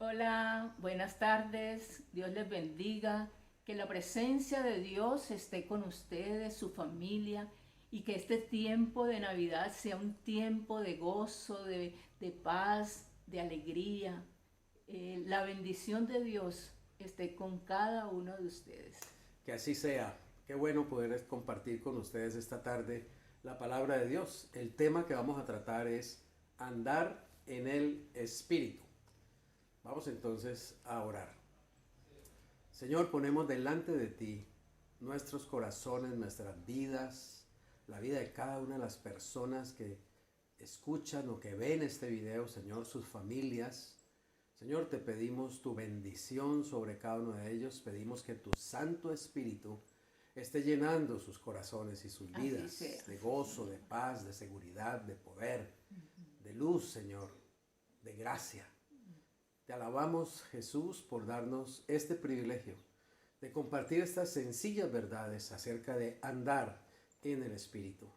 Hola, buenas tardes, Dios les bendiga, que la presencia de Dios esté con ustedes, su familia, y que este tiempo de Navidad sea un tiempo de gozo, de paz, de alegría. La bendición de Dios esté con cada uno de ustedes. Que así sea. Qué bueno poder compartir con ustedes esta tarde la palabra de Dios. El tema que vamos a tratar es andar en el Espíritu. Vamos entonces a orar. Señor, ponemos delante de ti nuestros corazones, nuestras vidas, la vida de cada una de las personas que escuchan o que ven este video, Señor, sus familias. Señor, te pedimos tu bendición sobre cada uno de ellos. Pedimos que tu Santo Espíritu esté llenando sus corazones y sus Así vidas sea. de gozo, de paz, de seguridad, de poder, de luz, Señor, de gracia. Te alabamos, Jesús, por darnos este privilegio de compartir estas sencillas verdades acerca de andar en el Espíritu.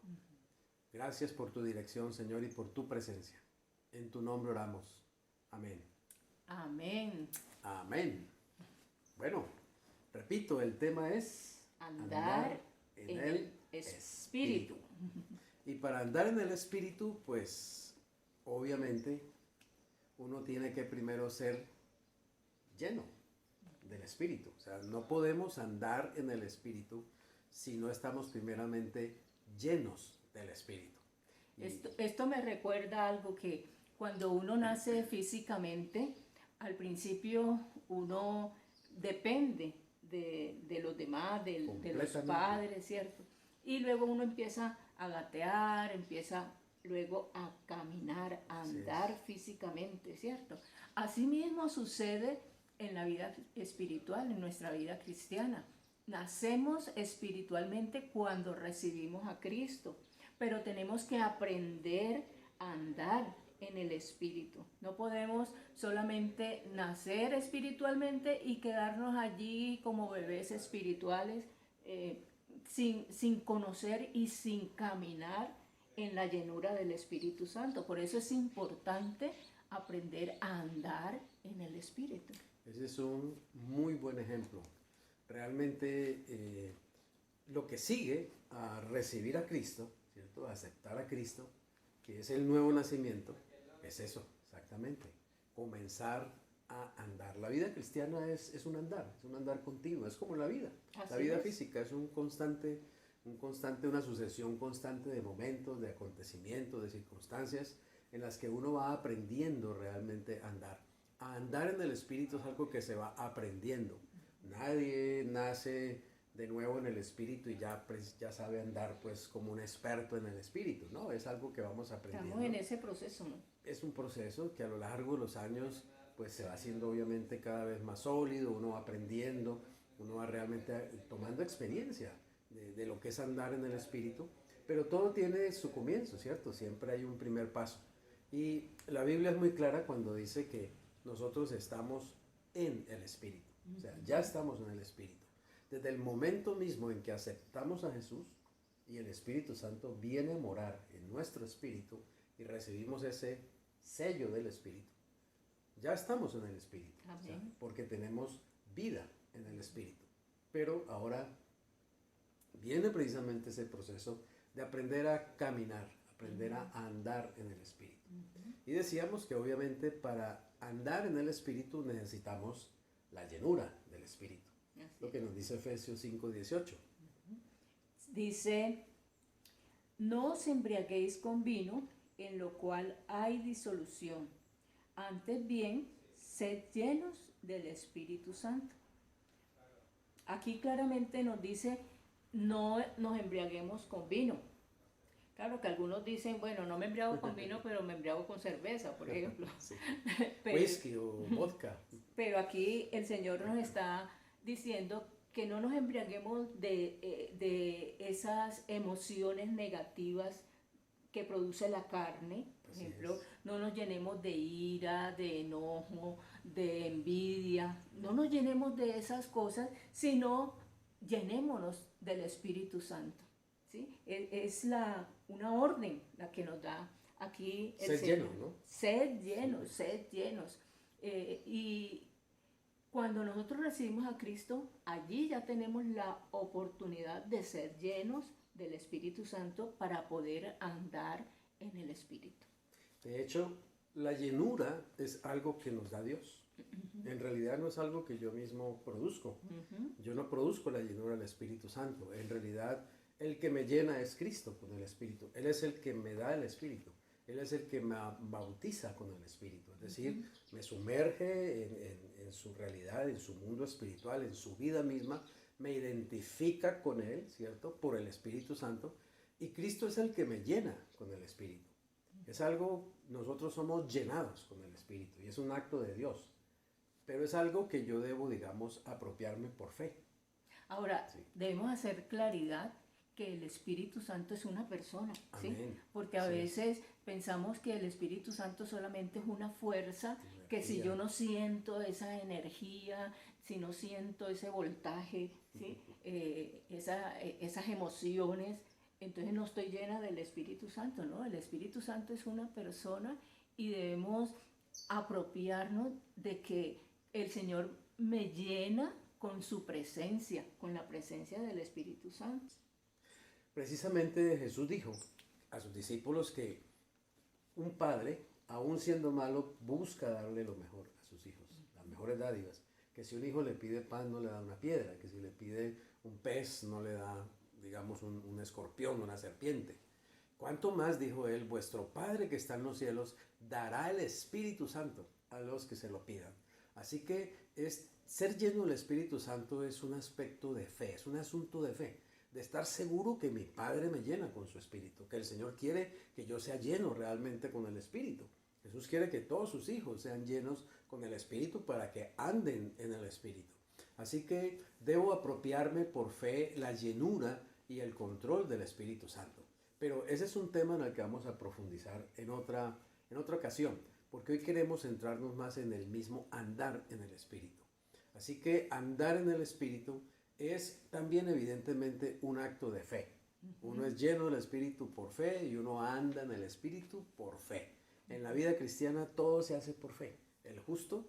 Gracias por tu dirección, Señor, y por tu presencia. En tu nombre oramos. Amén. Amén. Amén. Bueno, repito, el tema es Andar en en el el Espíritu. Y para andar en el Espíritu, pues obviamente uno tiene que primero ser lleno del Espíritu. O sea, no podemos andar en el Espíritu si no estamos primeramente llenos del Espíritu. Esto me recuerda algo que cuando uno nace físicamente, al principio uno depende de los demás, de los Completamente. padres, ¿cierto? Y luego uno empieza a gatear, empieza luego a caminar, a Así es. andar físicamente, ¿cierto? Asimismo sucede en la vida espiritual, en nuestra vida cristiana. Nacemos espiritualmente cuando recibimos a Cristo, pero tenemos que aprender a andar en el espíritu. No podemos solamente nacer espiritualmente y quedarnos allí como bebés espirituales sin conocer y sin caminar en la llenura del Espíritu Santo. Por eso es importante aprender a andar en el Espíritu. Ese es un muy buen ejemplo. Realmente lo que sigue a recibir a Cristo, ¿cierto? A aceptar a Cristo, que es el nuevo nacimiento, es eso, exactamente. Comenzar a andar. La vida cristiana es un andar continuo, es como la vida. Así La vida es. física es una sucesión constante de momentos, de acontecimientos, de circunstancias en las que uno va aprendiendo realmente a andar. A andar en el Espíritu es algo que se va aprendiendo. Nadie nace de nuevo en el Espíritu y ya sabe andar pues como un experto en el Espíritu, ¿no? Es algo que vamos aprendiendo. Estamos en ese proceso, ¿no? Es un proceso que a lo largo de los años pues se va haciendo obviamente cada vez más sólido, uno va aprendiendo, uno va realmente tomando experiencia de lo que es andar en el Espíritu, pero todo tiene su comienzo, ¿cierto? Siempre hay un primer paso. Y la Biblia es muy clara cuando dice que nosotros estamos en el Espíritu, o sea, ya estamos en el Espíritu. Desde el momento mismo en que aceptamos a Jesús y el Espíritu Santo viene a morar en nuestro espíritu y recibimos ese sello del Espíritu, ya estamos en el Espíritu, o sea, porque tenemos vida en el Espíritu. Pero ahora viene precisamente ese proceso de aprender a caminar, aprender a andar en el Espíritu. Y decíamos que obviamente para andar en el Espíritu necesitamos la llenura del Espíritu. Lo que nos dice Efesios 5:18. Dice, no os embriaguéis con vino, en lo cual hay disolución. Antes bien, sed llenos del Espíritu Santo. Aquí claramente nos dice, no nos embriaguemos con vino. Claro que algunos dicen, bueno, no me embriago con vino, pero me embriago con cerveza, por ejemplo. Sí. Pero, Whisky o vodka. pero aquí el Señor nos está diciendo que no nos embriaguemos de esas emociones negativas que produce la carne, por Así ejemplo, es. no nos llenemos de ira, de enojo, de envidia, no nos llenemos de esas cosas, sino llenémonos del Espíritu Santo. ¿Sí? Es una orden la que nos da aquí el Sed Señor. lleno, ¿no? Sed llenos, sed llenos. Y cuando nosotros recibimos a Cristo, allí ya tenemos la oportunidad de ser llenos del Espíritu Santo para poder andar en el Espíritu. De hecho, la llenura es algo que nos da Dios. En realidad no es algo que yo mismo produzco. Yo no produzco la llenura del Espíritu Santo. En realidad, el que me llena es Cristo con el Espíritu. Él es el que me da el Espíritu. Él es el que me bautiza con el Espíritu. Es decir, me sumerge en su realidad, en su mundo espiritual, en su vida misma. Me identifica con Él, ¿cierto? Por el Espíritu Santo. Y Cristo es el que me llena con el Espíritu. Es algo, nosotros somos llenados con el Espíritu. Y es un acto de Dios. Pero es algo que yo debo, digamos, apropiarme por fe. Ahora, sí, debemos hacer claridad que el Espíritu Santo es una persona, ¿sí? Amén. Porque a veces pensamos que el Espíritu Santo solamente es una fuerza, que si yo no siento esa energía, si no siento ese voltaje, ¿sí? Esas emociones, entonces no estoy llena del Espíritu Santo, ¿no? El Espíritu Santo es una persona y debemos apropiarnos de que el Señor me llena con su presencia, con la presencia del Espíritu Santo. Precisamente Jesús dijo a sus discípulos que un padre, aun siendo malo, busca darle lo mejor a sus hijos, las mejores dádivas. Que si un hijo le pide pan, no le da una piedra, que si le pide un pez, no le da, digamos, un escorpión, una serpiente. ¿Cuánto más, dijo él, vuestro Padre que está en los cielos dará el Espíritu Santo a los que se lo pidan? Así que ser lleno del Espíritu Santo es un aspecto de fe, es un asunto de fe, de estar seguro que mi Padre me llena con su Espíritu, que el Señor quiere que yo sea lleno realmente con el Espíritu. Jesús quiere que todos sus hijos sean llenos con el Espíritu para que anden en el Espíritu. Así que debo apropiarme por fe la llenura y el control del Espíritu Santo. Pero ese es un tema en el que vamos a profundizar en otra ocasión, porque hoy queremos centrarnos más en el mismo andar en el Espíritu. Así que andar en el Espíritu es también evidentemente un acto de fe. Uno es lleno del Espíritu por fe y uno anda en el Espíritu por fe. En la vida cristiana todo se hace por fe. El justo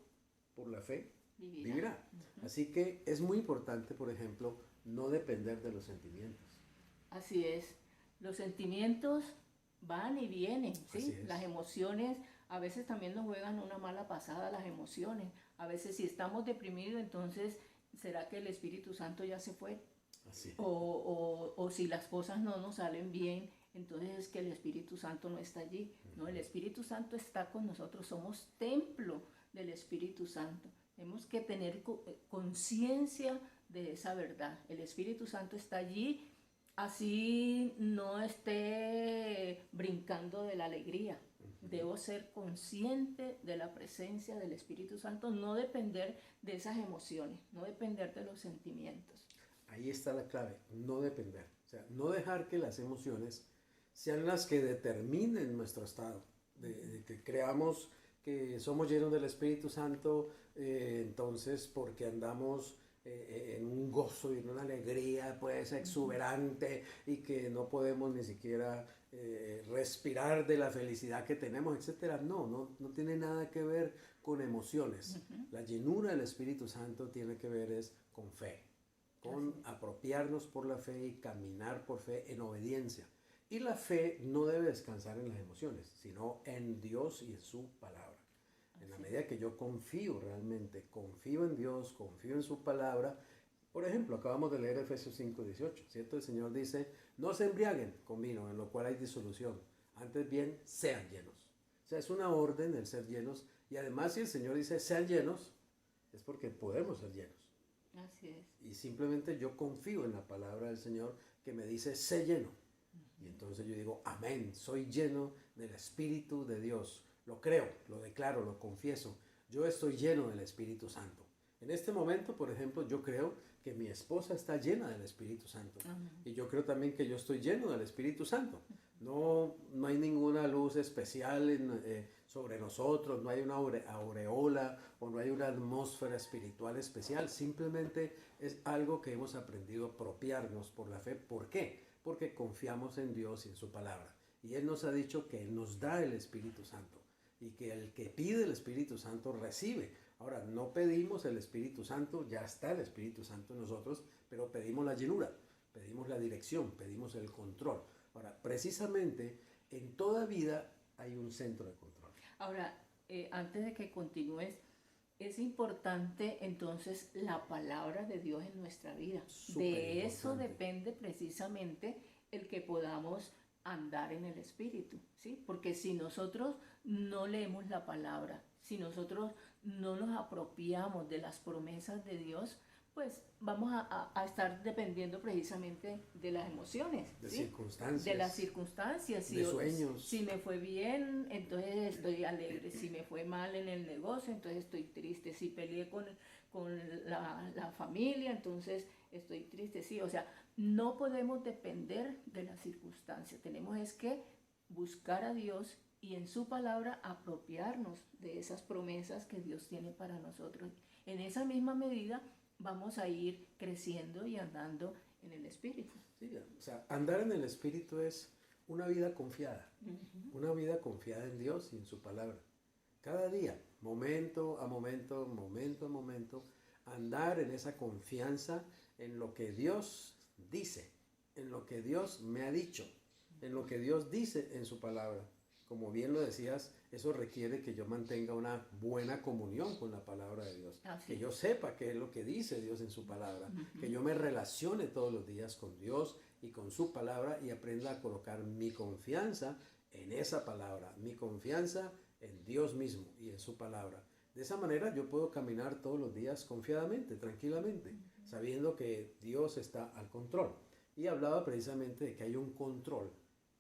por la fe vivirá. Así que es muy importante, por ejemplo, no depender de los sentimientos. Así es. Los sentimientos van y vienen, ¿sí? Las emociones a veces también nos juegan una mala pasada, las emociones. A veces si estamos deprimidos, entonces, ¿será que el Espíritu Santo ya se fue? Así es. O si las cosas no nos salen bien, entonces es que el Espíritu Santo no está allí. No, el Espíritu Santo está con nosotros, somos templo del Espíritu Santo. Tenemos que tener conciencia de esa verdad. El Espíritu Santo está allí, así no esté brincando de la alegría. Debo ser consciente de la presencia del Espíritu Santo, no depender de esas emociones, no depender de los sentimientos. Ahí está la clave, no depender. O sea, no dejar que las emociones sean las que determinen nuestro estado, de que creamos que somos llenos del Espíritu Santo, entonces porque andamos en un gozo y en una alegría pues exuberante y que no podemos ni siquiera respirar de la felicidad que tenemos, etcétera. No tiene nada que ver con emociones. La llenura del Espíritu Santo tiene que ver es con fe, con apropiarnos por la fe y caminar por fe en obediencia. Y la fe no debe descansar en las emociones, sino en Dios y en su palabra. En la medida que yo confío realmente, confío en Dios, confío en su palabra. Por ejemplo, acabamos de leer Efesios 5:18, ¿cierto? El Señor dice, no se embriaguen con vino, en lo cual hay disolución. Antes bien, sean llenos. O sea, es una orden el ser llenos. Y además, si el Señor dice, sean llenos, es porque podemos ser llenos. Así es. Y simplemente yo confío en la palabra del Señor que me dice, sé lleno. Y entonces yo digo, amén, soy lleno del Espíritu de Dios. Lo creo, lo declaro, lo confieso. Yo estoy lleno del Espíritu Santo. En este momento, por ejemplo, yo creo que mi esposa está llena del Espíritu Santo. Y yo creo también que yo estoy lleno del Espíritu Santo. No hay ninguna luz especial sobre nosotros, no hay una aureola o no hay una atmósfera espiritual especial. Simplemente es algo que hemos aprendido a apropiarnos por la fe. ¿Por qué? Porque confiamos en Dios y en su palabra. Y Él nos ha dicho que Él nos da el Espíritu Santo. y que el que pide el Espíritu Santo recibe. Ahora, no pedimos el Espíritu Santo, ya está el Espíritu Santo en nosotros, pero pedimos la llenura, pedimos la dirección, pedimos el control. Ahora, precisamente en toda vida hay un centro de control. Ahora, antes de que continúes, es importante entonces la palabra de Dios en nuestra vida. De eso depende precisamente el que podamos andar en el Espíritu, ¿sí? Porque si nosotros no leemos la palabra, si nosotros no nos apropiamos de las promesas de Dios, pues vamos a estar dependiendo precisamente de las emociones, de ¿sí? circunstancias, de las circunstancias, de sueños. Si me fue bien, entonces estoy alegre, si me fue mal en el negocio, entonces estoy triste, si peleé con la familia, entonces estoy triste, sí, o sea, no podemos depender de las circunstancias, tenemos es que buscar a Dios y en su palabra apropiarnos de esas promesas que Dios tiene para nosotros. En esa misma medida vamos a ir creciendo y andando en el Espíritu. Sí, o sea, andar en el Espíritu es una vida confiada, una vida confiada en Dios y en su palabra. Cada día, momento a momento, momento a momento, andar en esa confianza en lo que Dios dice, en lo que Dios me ha dicho, en lo que Dios dice en su palabra. Como bien lo decías, eso requiere que yo mantenga una buena comunión con la palabra de Dios. Que yo sepa qué es lo que dice Dios en su palabra. Que yo me relacione todos los días con Dios y con su palabra y aprenda a colocar mi confianza en esa palabra. Mi confianza en Dios mismo y en su palabra. De esa manera yo puedo caminar todos los días confiadamente, tranquilamente, sabiendo que Dios está al control. Y hablaba precisamente de que hay un control,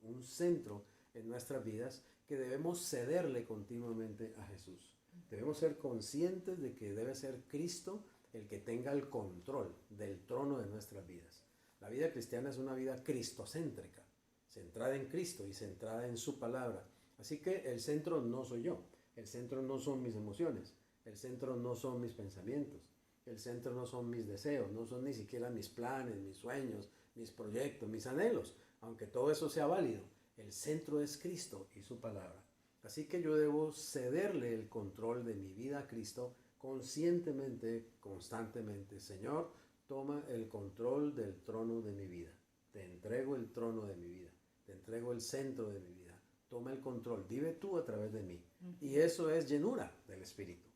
un centro en nuestras vidas que debemos cederle continuamente a Jesús. Debemos ser conscientes de que debe ser Cristo el que tenga el control del trono de nuestras vidas. La vida cristiana es una vida cristocéntrica, centrada en Cristo y centrada en su palabra. Así que el centro no soy yo, el centro no son mis emociones, el centro no son mis pensamientos, el centro no son mis deseos, no son ni siquiera mis planes, mis sueños, mis proyectos, mis anhelos, aunque todo eso sea válido. El centro es Cristo y su palabra. Así que yo debo cederle el control de mi vida a Cristo conscientemente, constantemente. Señor, toma el control del trono de mi vida. Te entrego el trono de mi vida. Te entrego el centro de mi vida. Toma el control. Vive tú a través de mí. Y eso es llenura del Espíritu.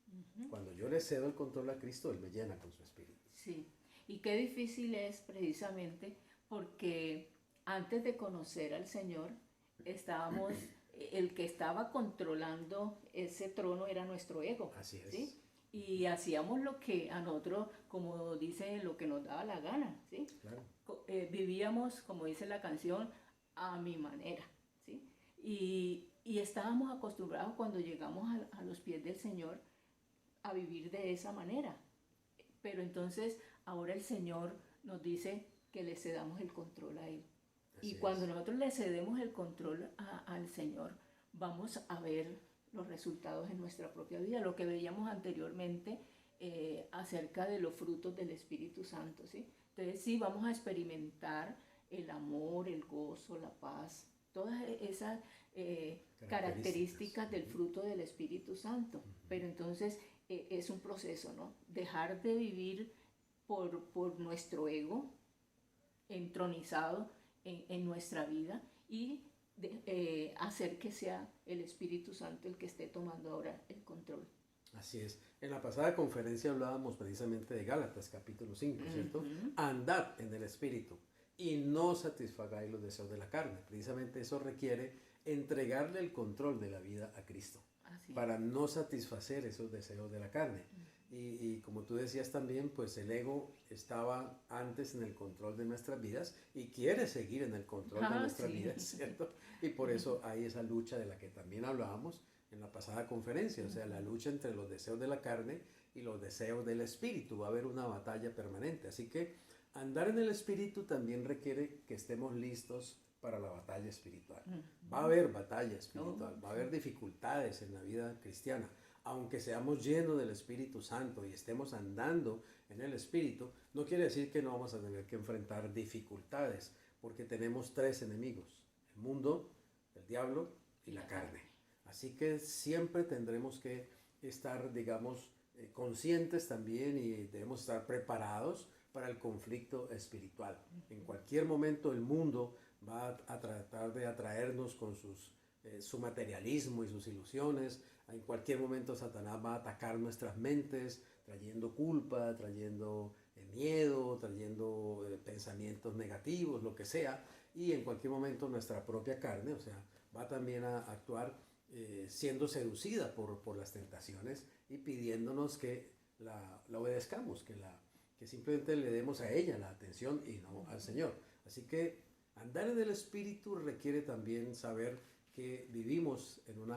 Cuando yo le cedo el control a Cristo, Él me llena con su Espíritu. Sí. Y qué difícil es precisamente porque antes de conocer al Señor, el que estaba controlando ese trono era nuestro ego. Así es. ¿Sí? Y hacíamos lo que a nosotros, como dice, lo que nos daba la gana, ¿sí? Claro. Vivíamos, como dice la canción, a mi manera, ¿sí? Y estábamos acostumbrados cuando llegamos a los pies del Señor a vivir de esa manera. Pero entonces ahora el Señor nos dice que le cedamos el control a Él. Y cuando nosotros le cedemos el control al Señor, vamos a ver los resultados en nuestra propia vida, lo que veíamos anteriormente acerca de los frutos del Espíritu Santo, ¿sí? Entonces sí, vamos a experimentar el amor, el gozo, la paz, todas esas características del fruto del Espíritu Santo. Pero entonces es un proceso, ¿no? Dejar de vivir por nuestro ego entronizado en nuestra vida y hacer que sea el Espíritu Santo el que esté tomando ahora el control. Así es. En la pasada conferencia hablábamos precisamente de Gálatas capítulo 5, ¿cierto? Andad en el Espíritu y no satisfagáis los deseos de la carne. Precisamente eso requiere entregarle el control de la vida a Cristo para no satisfacer esos deseos de la carne. Y como tú decías también, pues el ego estaba antes en el control de nuestras vidas y quiere seguir en el control de nuestras vidas, ¿cierto? Y por eso hay esa lucha de la que también hablábamos en la pasada conferencia, o sea, la lucha entre los deseos de la carne y los deseos del espíritu. Va a haber una batalla permanente, así que andar en el espíritu también requiere que estemos listos para la batalla espiritual. Va a haber batalla espiritual, va a haber dificultades en la vida cristiana. Aunque seamos llenos del Espíritu Santo y estemos andando en el Espíritu, no quiere decir que no vamos a tener que enfrentar dificultades, porque tenemos tres enemigos: el mundo, el diablo y la carne. Así que siempre tendremos que estar, digamos, conscientes también y debemos estar preparados para el conflicto espiritual. En cualquier momento el mundo va a tratar de atraernos con su materialismo y sus ilusiones. En cualquier momento Satanás va a atacar nuestras mentes, trayendo culpa, trayendo miedo, trayendo pensamientos negativos, lo que sea. Y en cualquier momento nuestra propia carne, o sea, va también a actuar siendo seducida por las tentaciones y pidiéndonos que la obedezcamos, que simplemente le demos a ella la atención y no al Señor. Así que andar en el Espíritu requiere también saber que vivimos en un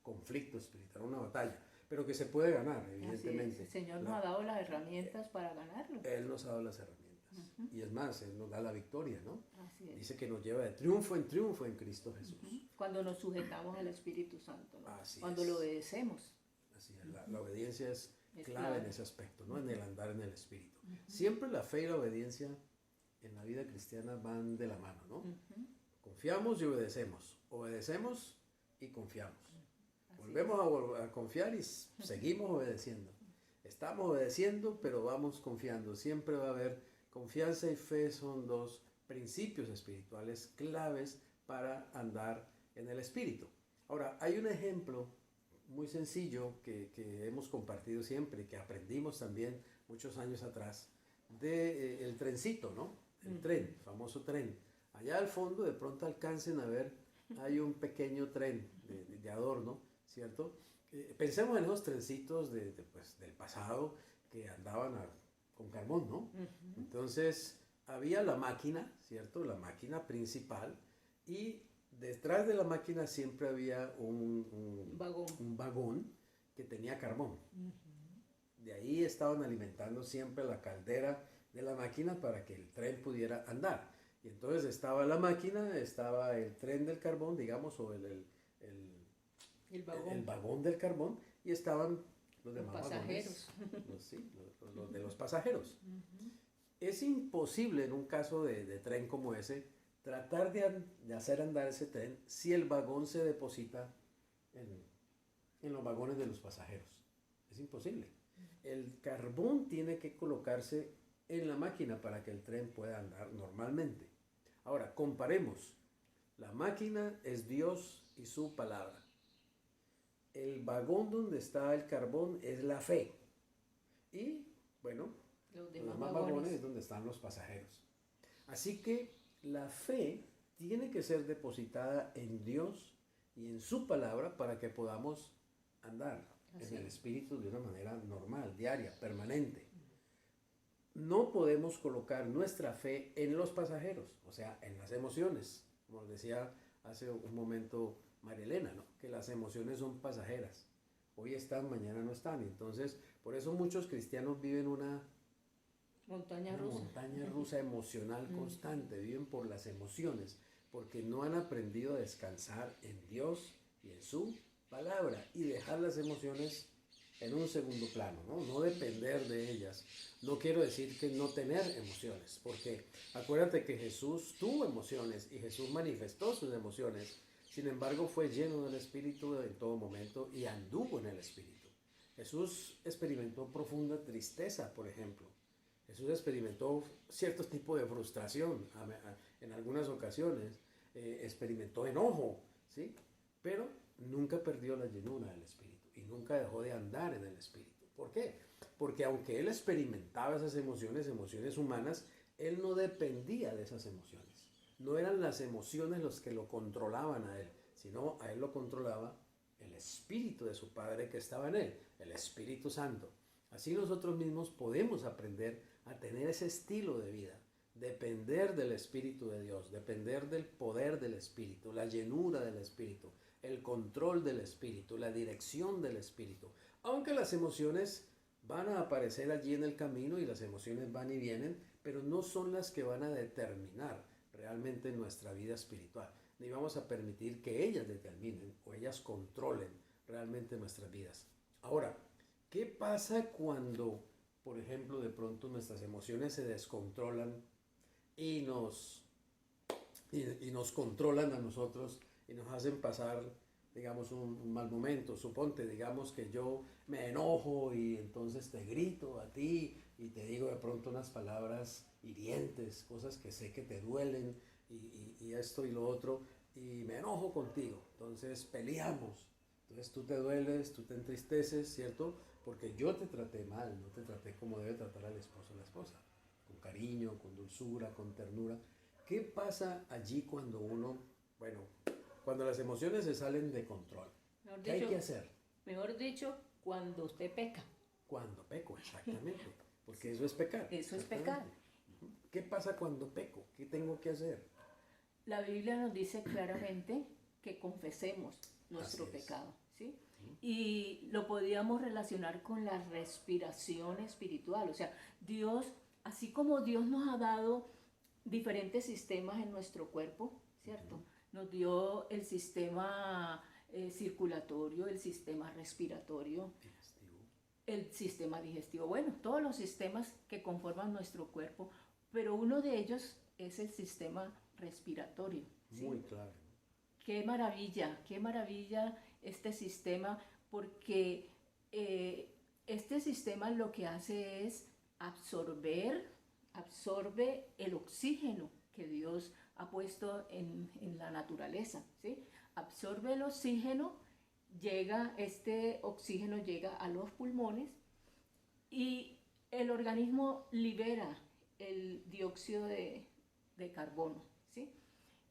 conflicto espiritual, una batalla, pero que se puede ganar, evidentemente. El Señor nos ha dado las herramientas para ganarlo. Él nos ha dado las herramientas. Y es más, Él nos da la victoria, ¿no? Así es. Dice que nos lleva de triunfo en Cristo Jesús. Cuando nos sujetamos al Espíritu Santo, ¿no? Así cuando es. lo obedecemos. Así es. La obediencia es clave en ese aspecto, ¿no? En el andar en el Espíritu. Siempre la fe y la obediencia en la vida cristiana van de la mano, ¿no? Confiamos y obedecemos. Obedecemos y confiamos. Volvemos a confiar y seguimos obedeciendo. Estamos obedeciendo, pero vamos confiando. Siempre va a haber confianza y fe, son dos principios espirituales claves para andar en el Espíritu. Ahora, hay un ejemplo muy sencillo que hemos compartido siempre y que aprendimos también muchos años atrás de el trencito, ¿no? El tren, el famoso tren. Allá al fondo de pronto alcancen a ver, hay un pequeño tren de adorno, ¿cierto? Pensemos en esos trencitos pues, del pasado que andaban con carbón, ¿no? Entonces había la máquina, ¿cierto? La máquina principal, y detrás de la máquina siempre había un vagón que tenía carbón. De ahí estaban alimentando siempre la caldera de la máquina para que el tren pudiera andar. Y entonces estaba la máquina, estaba el tren del carbón, digamos, o el vagón del carbón, y estaban los demás pasajeros. Los de los pasajeros. Es imposible en un caso de tren como ese tratar de hacer andar ese tren si el vagón se deposita en los vagones de los pasajeros. Es imposible. El carbón tiene que colocarse en la máquina para que el tren pueda andar normalmente. Ahora, comparemos. La máquina es Dios y su palabra. El vagón donde está el carbón es la fe. Y, bueno, los demás vagones es donde están los pasajeros. Así que la fe tiene que ser depositada en Dios y en su palabra para que podamos andar en el Espíritu de una manera normal, diaria, permanente. No podemos colocar nuestra fe en los pasajeros, o sea, en las emociones. Como decía hace un momento María Elena, ¿no? Que las emociones son pasajeras. Hoy están, mañana no están. Entonces, por eso muchos cristianos viven una montaña rusa emocional constante. Viven por las emociones, porque no han aprendido a descansar en Dios y en su palabra y dejar las emociones en un segundo plano, ¿no? No depender de ellas. No quiero decir que no tener emociones, porque acuérdate que Jesús tuvo emociones y Jesús manifestó sus emociones. Sin embargo, fue lleno del Espíritu en todo momento y anduvo en el Espíritu. Jesús experimentó profunda tristeza, por ejemplo. Jesús experimentó cierto tipo de frustración en algunas ocasiones. Experimentó enojo, ¿sí? Pero nunca perdió la llenura del Espíritu y nunca dejó de andar en el Espíritu. ¿Por qué? Porque aunque él experimentaba esas emociones humanas, él no dependía de esas emociones. No eran las emociones los que lo controlaban a él, sino a él lo controlaba el Espíritu de su Padre que estaba en él, el Espíritu Santo. Así nosotros mismos podemos aprender a tener ese estilo de vida, depender del Espíritu de Dios, depender del poder del Espíritu, la llenura del Espíritu, el control del Espíritu, la dirección del Espíritu. Aunque las emociones van a aparecer allí en el camino y las emociones van y vienen, pero no son las que van a determinar realmente nuestra vida espiritual, ni vamos a permitir que ellas determinen o ellas controlen realmente nuestras vidas. Ahora, ¿qué pasa cuando, por ejemplo, de pronto nuestras emociones se descontrolan y nos controlan a nosotros y nos hacen pasar digamos, un mal momento. Suponte, digamos, que yo me enojo y entonces te grito a ti y te digo de pronto unas palabras hirientes, cosas que sé que te duelen y esto y lo otro, y me enojo contigo. Entonces peleamos. Entonces tú te dueles, tú te entristeces, ¿cierto? Porque yo te traté mal, no te traté como debe tratar al esposo o la esposa, con cariño, con dulzura, con ternura. ¿Qué pasa allí cuando uno, bueno, cuando las emociones se salen de control? Mejor ¿Qué dicho, hay que hacer? mejor dicho, cuando usted peca. Cuando peco, exactamente. Porque eso es pecar. Eso es Exactamente. pecar. Ujú. ¿Qué pasa cuando peco? ¿Qué tengo que hacer? La Biblia nos dice claramente que confesemos nuestro Así es. pecado, ¿sí? Y lo podíamos relacionar con la respiración espiritual. O sea, Dios, así como Dios nos ha dado diferentes sistemas en nuestro cuerpo, ¿cierto? Nos dio el sistema circulatorio, el sistema respiratorio, Digestivo. el sistema digestivo, bueno, todos los sistemas que conforman nuestro cuerpo, pero uno de ellos es el sistema respiratorio. ¿Sí? Muy claro. Qué maravilla este sistema, porque este sistema lo que hace es absorbe el oxígeno que Dios ha puesto en la naturaleza, ¿sí? Absorbe el oxígeno, este oxígeno llega a los pulmones y el organismo libera el dióxido de carbono, ¿sí?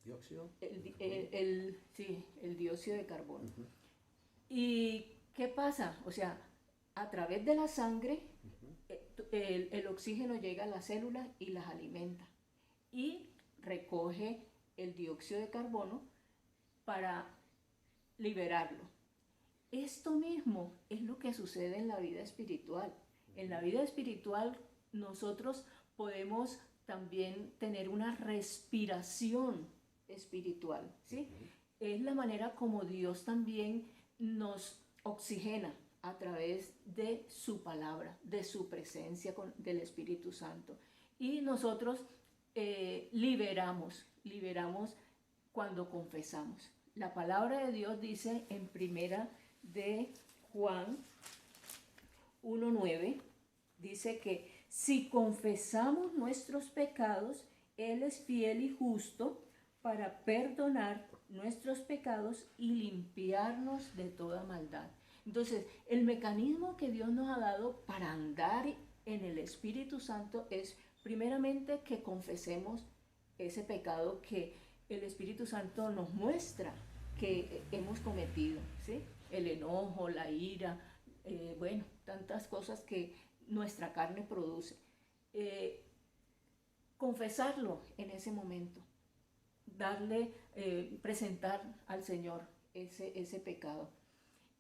¿Dióxido? Sí, el dióxido de carbono. Uh-huh. ¿Y qué pasa? O sea, a través de la sangre, el oxígeno llega a las células y las alimenta. Y recoge el dióxido de carbono para liberarlo. Esto mismo es lo que sucede en la vida espiritual. En la vida espiritual nosotros podemos también tener una respiración espiritual, ¿sí? Es la manera como Dios también nos oxigena a través de su palabra, de su presencia del Espíritu Santo. Y nosotros liberamos cuando confesamos. La palabra de Dios dice en primera de Juan 1:9, dice que si confesamos nuestros pecados, Él es fiel y justo para perdonar nuestros pecados y limpiarnos de toda maldad. Entonces, el mecanismo que Dios nos ha dado para andar en el Espíritu Santo es primeramente que confesemos ese pecado que el Espíritu Santo nos muestra que hemos cometido, ¿sí? El enojo, la ira, bueno, tantas cosas que nuestra carne produce. Confesarlo en ese momento, presentar al Señor ese pecado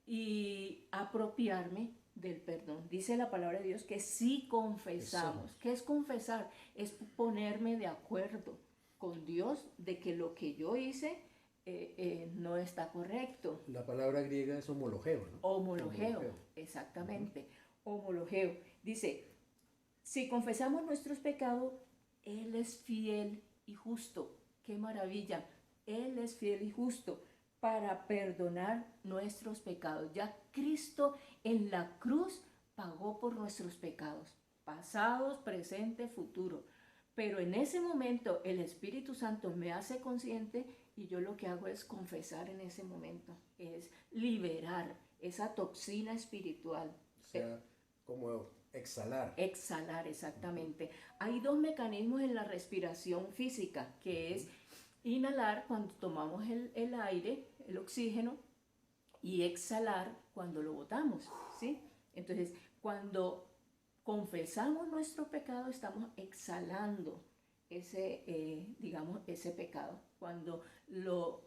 y apropiarme del perdón. Dice la palabra de Dios que si confesamos. ¿Qué es confesar? Es ponerme de acuerdo con Dios de que lo que yo hice no está correcto. La palabra griega es homologeo, ¿no? Homologeo, exactamente. Homologeo. Dice, si confesamos nuestros pecados, Él es fiel y justo. ¡Qué maravilla! Él es fiel y justo para perdonar nuestros pecados. Ya Cristo en la cruz pagó por nuestros pecados, pasados, presente, futuro. Pero en ese momento el Espíritu Santo me hace consciente y yo lo que hago es confesar en ese momento, es liberar esa toxina espiritual. O sea, como exhalar. Exhalar, exactamente. Hay dos mecanismos en la respiración física, que es inhalar cuando tomamos el aire, el oxígeno, y exhalar cuando lo botamos, ¿sí? Entonces, cuando confesamos nuestro pecado, estamos exhalando ese pecado. Cuando lo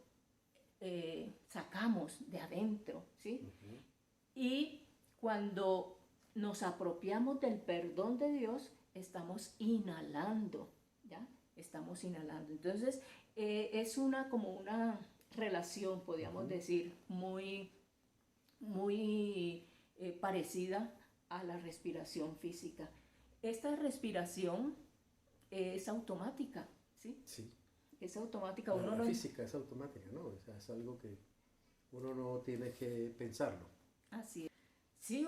sacamos de adentro, ¿sí? Y cuando nos apropiamos del perdón de Dios, estamos inhalando, ¿ya? Estamos inhalando. Entonces, es como una relación, podríamos decir, muy parecida a la respiración física. Esta respiración es automática, ¿sí? Sí. Es automática. La física es automática, ¿no? O sea, es algo que uno no tiene que pensarlo. Así es. Sí,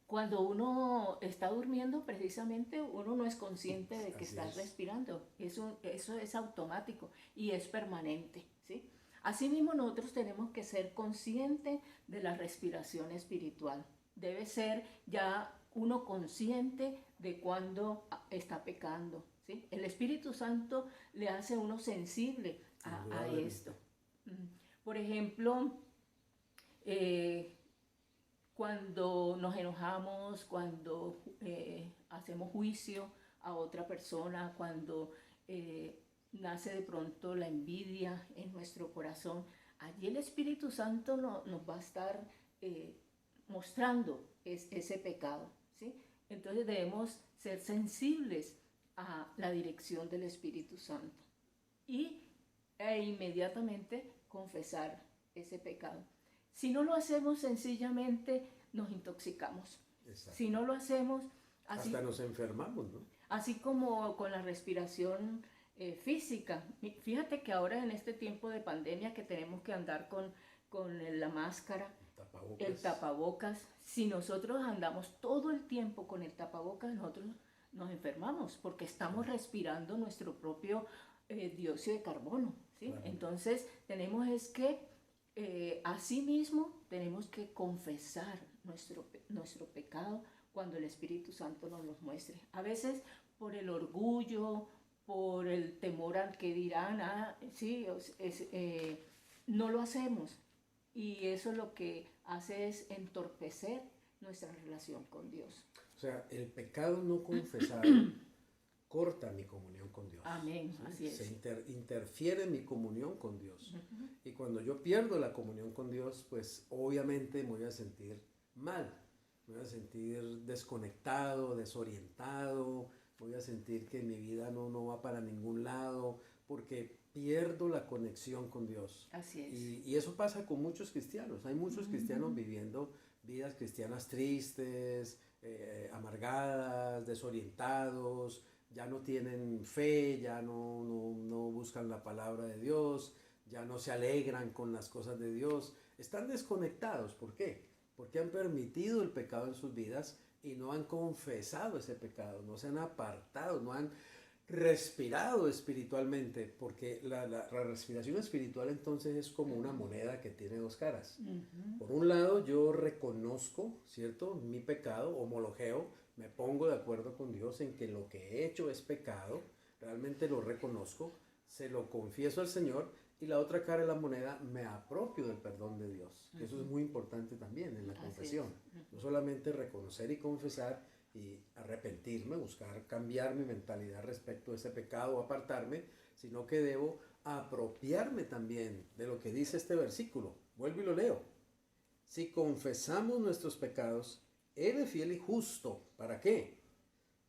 cuando uno está durmiendo, precisamente uno no es consciente de que Así está es. respirando. Eso es automático y es permanente, ¿sí? Asimismo, nosotros tenemos que ser conscientes de la respiración espiritual. Debe ser ya uno consciente de cuando está pecando, ¿sí? El Espíritu Santo le hace a uno sensible a esto. Indudablemente. Por ejemplo, eh, cuando nos enojamos, cuando hacemos juicio a otra persona, cuando nace de pronto la envidia en nuestro corazón, allí el Espíritu Santo nos va a estar mostrando ese pecado, ¿sí? Entonces debemos ser sensibles a la dirección del Espíritu Santo e inmediatamente confesar ese pecado. Si no lo hacemos, sencillamente nos intoxicamos. Exacto. Si no lo hacemos así, Hasta nos enfermamos, ¿no? así como con la respiración física. Fíjate que ahora en este tiempo de pandemia que tenemos que andar con la máscara, el tapabocas, si nosotros andamos todo el tiempo con el tapabocas, nosotros nos enfermamos porque estamos respirando nuestro propio dióxido de carbono, ¿sí? Claro. Entonces tenemos que asimismo tenemos que confesar nuestro pecado cuando el Espíritu Santo nos los muestre. A veces por el orgullo, por el temor al que dirán, sí, no lo hacemos. Y eso lo que hace es entorpecer nuestra relación con Dios. O sea, el pecado no confesado corta mi comunión con Dios. Amén, ¿sí? Así es. Se interfiere mi comunión con Dios. Y cuando yo pierdo la comunión con Dios, pues obviamente me voy a sentir mal, me voy a sentir desconectado, desorientado, voy a sentir que mi vida no va para ningún lado, porque pierdo la conexión con Dios. Así es. Y eso pasa con muchos cristianos. Hay muchos cristianos viviendo vidas cristianas tristes, amargadas, desorientados, ya no tienen fe, ya no buscan la palabra de Dios, ya no se alegran con las cosas de Dios. Están desconectados. ¿Por qué? Porque han permitido el pecado en sus vidas y no han confesado ese pecado, no se han apartado, no han respirado espiritualmente, porque la respiración espiritual entonces es como una moneda que tiene dos caras. Por un lado yo reconozco, ¿cierto?, mi pecado, homologeo, me pongo de acuerdo con Dios en que lo que he hecho es pecado, realmente lo reconozco, se lo confieso al Señor, y la otra cara de la moneda, me apropio del perdón de Dios. Eso es muy importante también en la confesión. No solamente reconocer y confesar y arrepentirme, buscar cambiar mi mentalidad respecto a ese pecado o apartarme, sino que debo apropiarme también de lo que dice este versículo. Vuelvo y lo leo. Si confesamos nuestros pecados, Él es fiel y justo. ¿Para qué?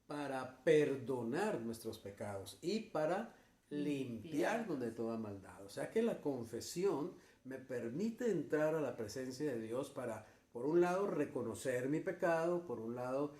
Para perdonar nuestros pecados y para limpiarnos de toda maldad. O sea que la confesión me permite entrar a la presencia de Dios para, por un lado, reconocer mi pecado, por un lado,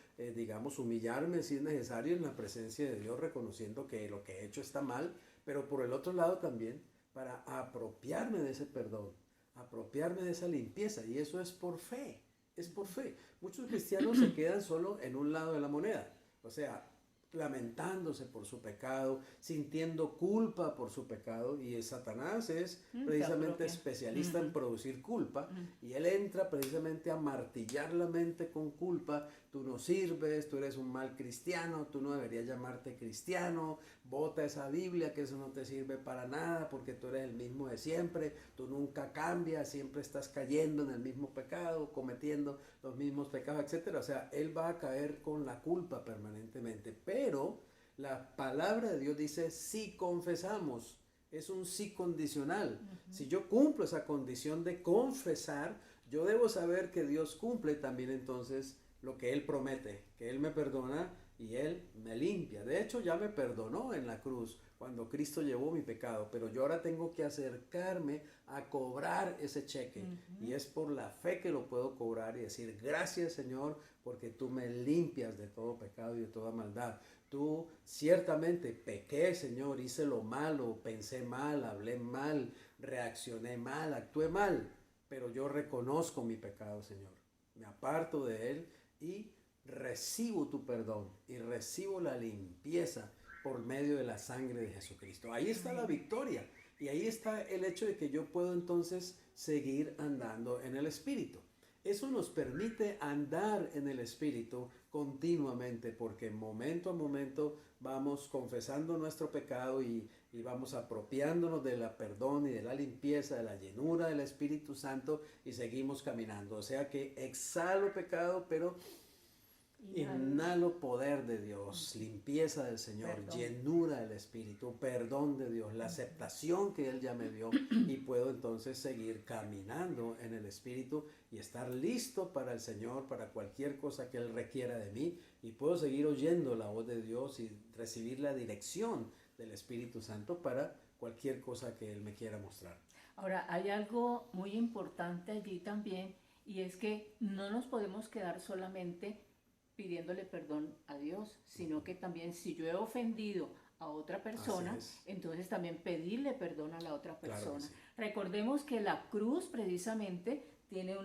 humillarme si es necesario en la presencia de Dios, reconociendo que lo que he hecho está mal, pero por el otro lado también para apropiarme de ese perdón, apropiarme de esa limpieza, y eso es por fe, es por fe. Muchos cristianos se quedan solo en un lado de la moneda, o sea, lamentándose por su pecado, sintiendo culpa por su pecado, y Satanás es precisamente especialista en producir culpa, y él entra precisamente a martillar la mente con culpa. Tú no sirves, tú eres un mal cristiano, tú no deberías llamarte cristiano, bota esa Biblia, que eso no te sirve para nada porque tú eres el mismo de siempre, tú nunca cambias, siempre estás cayendo en el mismo pecado, cometiendo los mismos pecados, etc. O sea, él va a caer con la culpa permanentemente, pero la palabra de Dios dice, si confesamos, es un sí condicional. Si yo cumplo esa condición de confesar, yo debo saber que Dios cumple también entonces lo que Él promete, que Él me perdona y Él me limpia. De hecho, ya me perdonó en la cruz cuando Cristo llevó mi pecado, pero yo ahora tengo que acercarme a cobrar ese cheque. Y es por la fe que lo puedo cobrar y decir, gracias Señor, porque tú me limpias de todo pecado y de toda maldad. Tú ciertamente pequé, Señor, hice lo malo, pensé mal, hablé mal, reaccioné mal, actué mal, pero yo reconozco mi pecado, Señor. Me aparto de él y recibo tu perdón y recibo la limpieza por medio de la sangre de Jesucristo. Ahí está la victoria y ahí está el hecho de que yo puedo entonces seguir andando en el Espíritu. Eso nos permite andar en el Espíritu continuamente porque momento a momento vamos confesando nuestro pecado y vamos apropiándonos de la perdón y de la limpieza, de la llenura del Espíritu Santo y seguimos caminando. O sea que exhalo pecado, pero inhalo poder de Dios, limpieza del Señor, Perdón. llenura del Espíritu, perdón de Dios, la aceptación que Él ya me dio y puedo entonces seguir caminando en el Espíritu y estar listo para el Señor, para cualquier cosa que Él requiera de mí y puedo seguir oyendo la voz de Dios y recibir la dirección del Espíritu Santo para cualquier cosa que Él me quiera mostrar. Ahora, hay algo muy importante allí también y es que no nos podemos quedar solamente pidiéndole perdón a Dios, sino que también si yo he ofendido a otra persona, entonces también pedirle perdón a la otra persona. Claro que sí. Recordemos que la cruz precisamente tiene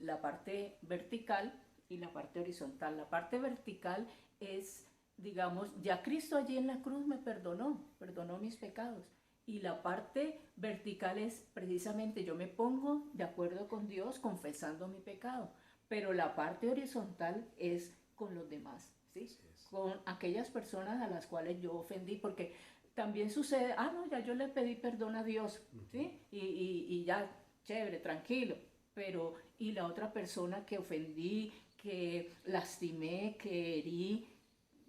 la parte vertical y la parte horizontal. La parte vertical es, digamos, ya Cristo allí en la cruz me perdonó mis pecados. Y la parte vertical es precisamente yo me pongo de acuerdo con Dios confesando mi pecado. Pero la parte horizontal es con los demás, ¿sí? Con aquellas personas a las cuales yo ofendí, porque también sucede, no, ya yo le pedí perdón a Dios, ¿sí? Y ya, chévere, tranquilo, pero y la otra persona que ofendí, que lastimé, que herí,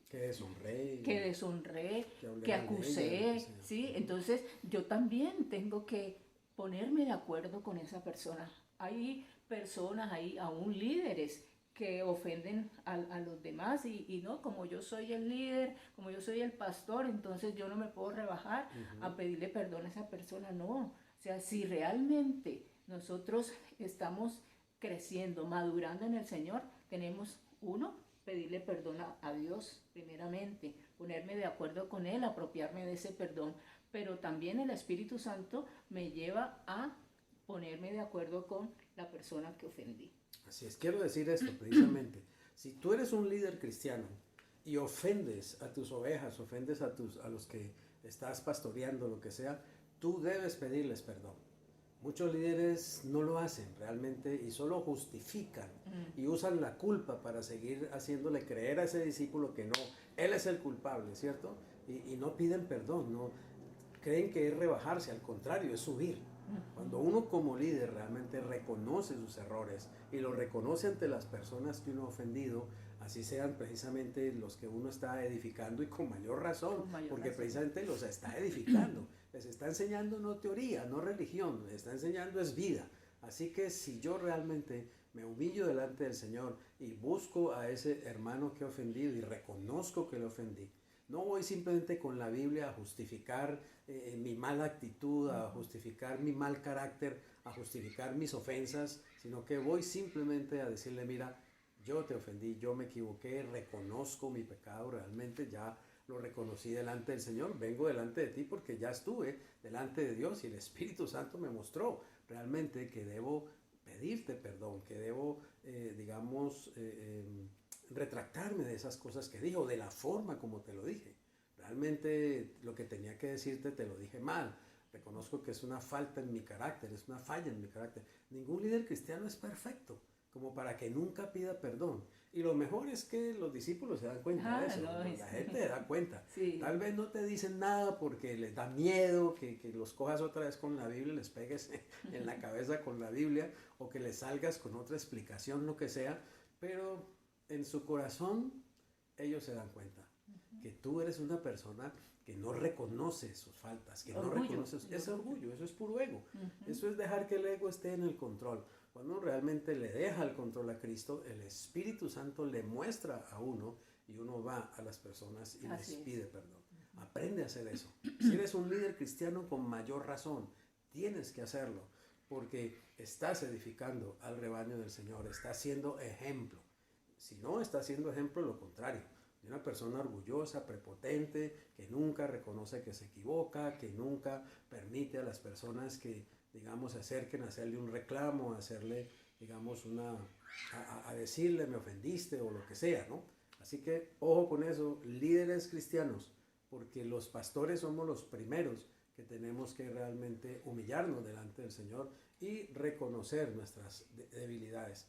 que deshonré, que acusé, ¿sí? Entonces yo también tengo que ponerme de acuerdo con esa persona. Hay personas, hay aún líderes que ofenden a los demás y no, como yo soy el líder, como yo soy el pastor, entonces yo no me puedo rebajar a pedirle perdón a esa persona, no. O sea, si realmente nosotros estamos creciendo, madurando en el Señor, tenemos pedirle perdón a Dios primeramente, ponerme de acuerdo con Él, apropiarme de ese perdón, pero también el Espíritu Santo me lleva a ponerme de acuerdo con la persona que ofendí. Así es, quiero decir esto precisamente. Si tú eres un líder cristiano y ofendes a tus ovejas, ofendes a los que estás pastoreando, lo que sea, tú debes pedirles perdón. Muchos líderes no lo hacen realmente y solo justifican y usan la culpa para seguir haciéndole creer a ese discípulo que no, él es el culpable, ¿cierto? Y no piden perdón, no creen que es rebajarse, al contrario, es subir. Cuando uno como líder realmente reconoce sus errores y los reconoce ante las personas que uno ha ofendido, así sean precisamente los que uno está edificando y con mayor razón, porque precisamente los está edificando, les está enseñando no teoría, no religión, les está enseñando es vida. Así que si yo realmente me humillo delante del Señor y busco a ese hermano que he ofendido y reconozco que le ofendí, no voy simplemente con la Biblia a justificar mi mala actitud, a justificar mi mal carácter, a justificar mis ofensas, sino que voy simplemente a decirle, mira, yo te ofendí, yo me equivoqué, reconozco mi pecado, realmente ya lo reconocí delante del Señor, vengo delante de ti porque ya estuve delante de Dios y el Espíritu Santo me mostró realmente que debo pedirte perdón, que debo, retractarme de esas cosas que dije o de la forma como te lo dije. Realmente lo que tenía que decirte te lo dije mal. Reconozco que es una falta en mi carácter, es una falla en mi carácter. Ningún líder cristiano es perfecto, como para que nunca pida perdón. Y lo mejor es que los discípulos se dan cuenta de eso. No, la gente se da cuenta. Sí. Tal vez no te dicen nada porque les da miedo que los cojas otra vez con la Biblia, les pegues en la cabeza con la Biblia o que les salgas con otra explicación, lo que sea. Pero en su corazón ellos se dan cuenta que tú eres una persona que no reconoce sus faltas, que no reconoce ese orgullo, eso es puro ego, eso es dejar que el ego esté en el control. Cuando uno realmente le deja el control a Cristo, el Espíritu Santo le muestra a uno y uno va a las personas y les Así es. pide perdón. Aprende a hacer eso. Si eres un líder cristiano, con mayor razón, tienes que hacerlo, porque estás edificando al rebaño del Señor, estás siendo ejemplo. Si no, estás siendo ejemplo, lo contrario, de una persona orgullosa, prepotente, que nunca reconoce que se equivoca, que nunca permite a las personas que, digamos, se acerquen a hacerle un reclamo, a hacerle, digamos, a decirle me ofendiste o lo que sea, ¿no? Así que ojo con eso, líderes cristianos, porque los pastores somos los primeros que tenemos que realmente humillarnos delante del Señor y reconocer nuestras debilidades.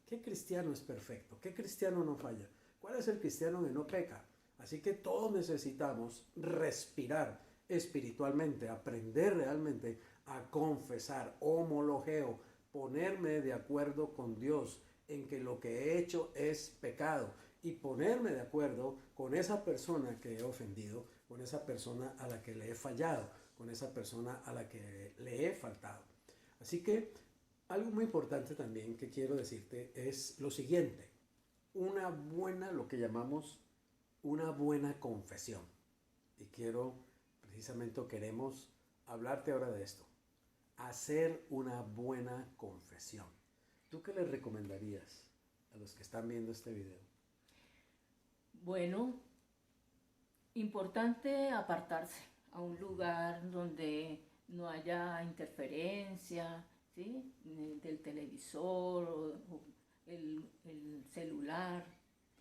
¿Qué cristiano es perfecto? ¿Qué cristiano no falla? ¿Cuál es el cristiano que no peca? Así que todos necesitamos respirar espiritualmente, aprender realmente a confesar, homologeo, ponerme de acuerdo con Dios en que lo que he hecho es pecado y ponerme de acuerdo con esa persona que he ofendido, con esa persona a la que le he fallado, con esa persona a la que le he faltado. Así que algo muy importante también que quiero decirte es lo siguiente, lo que llamamos una buena confesión. Y queremos hablarte ahora de esto, hacer una buena confesión. ¿Tú qué les recomendarías a los que están viendo este video? Bueno, importante apartarse a un lugar donde no haya interferencia, ¿sí? Del televisor o el celular.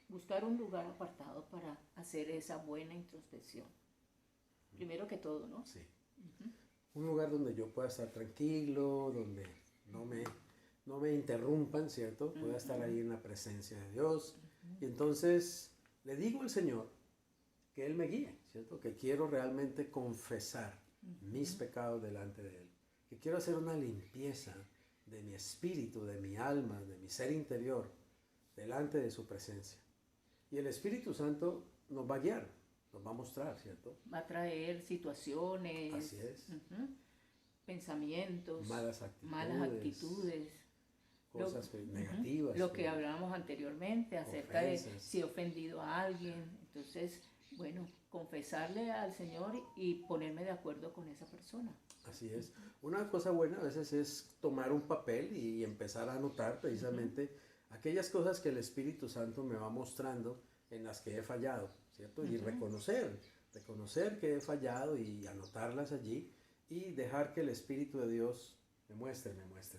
Buscar un lugar apartado para hacer esa buena introspección. Primero que todo, ¿no? Sí. Un lugar donde yo pueda estar tranquilo, donde no me interrumpan, ¿cierto? Pueda estar ahí en la presencia de Dios. Y entonces le digo al Señor que Él me guíe, ¿cierto? Que quiero realmente confesar mis pecados delante de Él. Que quiero hacer una limpieza de mi espíritu, de mi alma, de mi ser interior, delante de su presencia. Y el Espíritu Santo nos va a guiar, nos va a mostrar, ¿cierto? Va a traer situaciones, Así es. Pensamientos, Malas actitudes, cosas negativas. lo que hablábamos anteriormente acerca ofensas. de si he ofendido a alguien. Entonces, bueno, confesarle al Señor y ponerme de acuerdo con esa persona. Así es. Una cosa buena a veces es tomar un papel y empezar a anotar precisamente aquellas cosas que el Espíritu Santo me va mostrando en las que he fallado, ¿cierto? Y reconocer que he fallado y anotarlas allí y dejar que el Espíritu de Dios me muestre.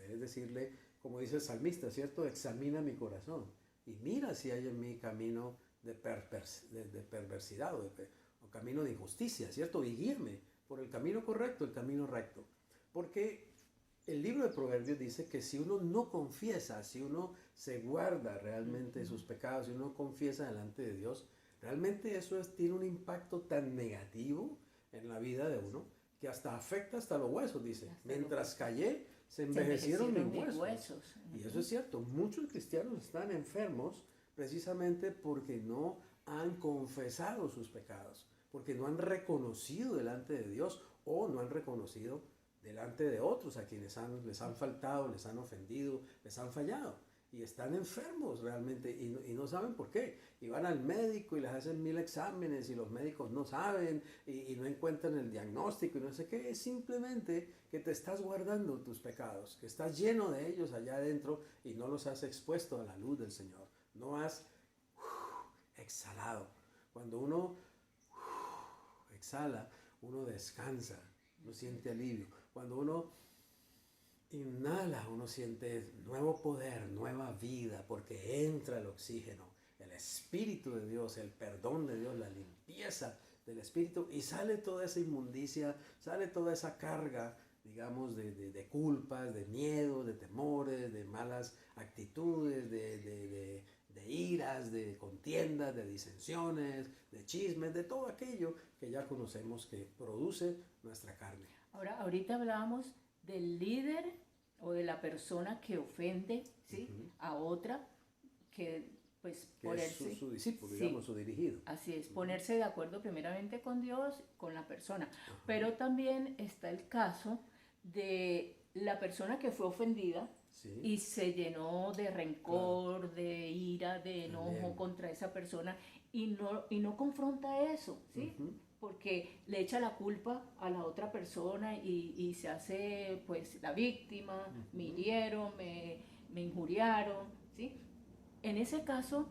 Es decirle, como dice el salmista, ¿cierto? Examina mi corazón y mira si hay en mí camino de perversidad o camino de injusticia, ¿cierto? Y guíame por el camino correcto, el camino recto. Porque el libro de Proverbios dice que si uno no confiesa, si uno se guarda realmente sus pecados, si uno confiesa delante de Dios, realmente eso tiene un impacto tan negativo en la vida de uno que hasta afecta hasta los huesos, dice. Mientras callé, se envejecieron mis huesos. Y eso es cierto, muchos cristianos están enfermos precisamente porque no han confesado sus pecados, porque no han reconocido delante de Dios o no han reconocido delante de otros a quienes les han faltado, les han ofendido, les han fallado. Y están enfermos realmente y no saben por qué. Y van al médico y les hacen 1000 exámenes y los médicos no saben y no encuentran el diagnóstico y no sé qué. Es simplemente que te estás guardando tus pecados, que estás lleno de ellos allá adentro y no los has expuesto a la luz del Señor. No has exhalado. Cuando uno exhala, uno descansa, uno siente alivio. Cuando uno inhala, uno siente nuevo poder, nueva vida, porque entra el oxígeno, el Espíritu de Dios, el perdón de Dios, la limpieza del Espíritu y sale toda esa inmundicia, sale toda esa carga, digamos, de culpas, de miedos, de temores, de malas actitudes, de iras, de contiendas, de disensiones, de chismes, de todo aquello que ya conocemos que produce nuestra carne. Ahorita hablábamos del líder o de la persona que ofende, ¿sí? A otra, que pues que ponerse, es su discípulo, sí, digamos, su dirigido. Así es, ponerse de acuerdo primeramente con Dios, con la persona. Pero también está el caso de la persona que fue ofendida, Sí, y se llenó de rencor, de ira, de enojo también. contra esa persona y no confronta eso, ¿sí? Ujú, Porque le echa la culpa a la otra persona y se hace pues la víctima, me ujú. hirieron, me injuriaron, ¿sí? En ese caso,